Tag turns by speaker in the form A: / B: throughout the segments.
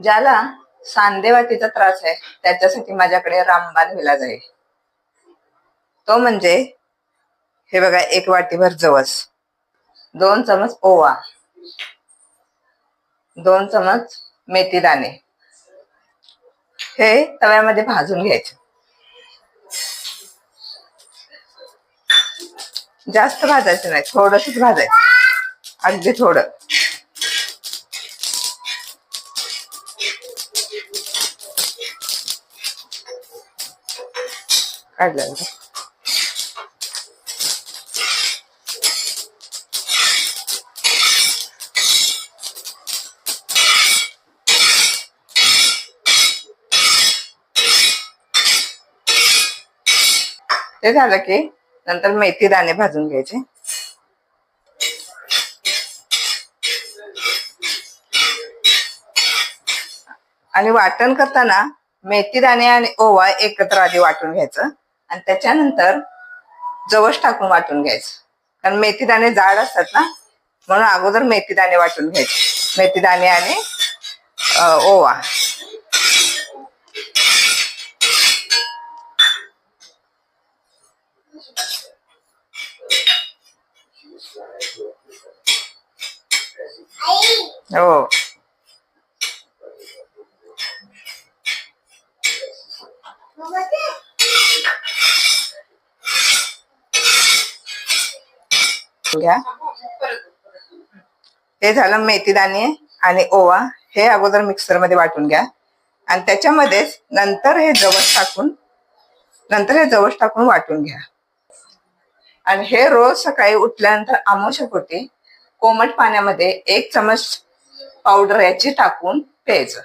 A: ज्याला सांधेवातीचा त्रास आहे त्याच्यासाठी माझ्याकडे रामबाण इलाज आहे. तो म्हणजे हे बघा, 1 वाटीभर जवस, 2 चमच ओवा, 2 चमच मेथी दाणे, हे तव्यामध्ये भाजून घ्यायचे. जास्त भाजायचं नाही, थोडंसच भाजायचं, अगदी थोडं. काढलं ते झालं की नंतर मेथी दाणे भाजून घ्यायचे. आणि वाटण करताना मेथी दाणे आणि ओवा एकत्र आधी वाटून घ्यायचं आणि त्याच्यानंतर जवस टाकून वाटून घ्यायचं. कारण मेथी दाणे जाड असतात ना, म्हणून अगोदर मेथी दाणे वाटून घ्यायचे. मेथी दाणे आणि ओवा. हो, घ्या. हे झालं मेथी दाणे आणि ओवा, हे अगोदर मिक्सर मध्ये वाटून घ्या आणि त्याच्यामध्येच नंतर हे जवस टाकून वाटून घ्या. आणि हे रोज सकाळी उठल्यानंतर आमाशयपोटी कोमट पाण्यामध्ये 1 चमच पावडर याची टाकून प्यायचं.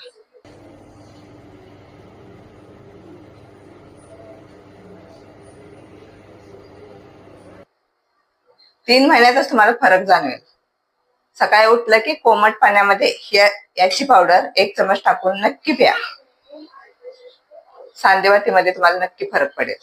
A: तीन महिन्यातच तुम्हाला फरक जाणवेल. सकाळी उठलं की कोमट पाण्यामध्ये याची पावडर 1 चमच टाकून नक्की प्या. सांधेवातीमध्ये तुम्हाला नक्की फरक पडेल.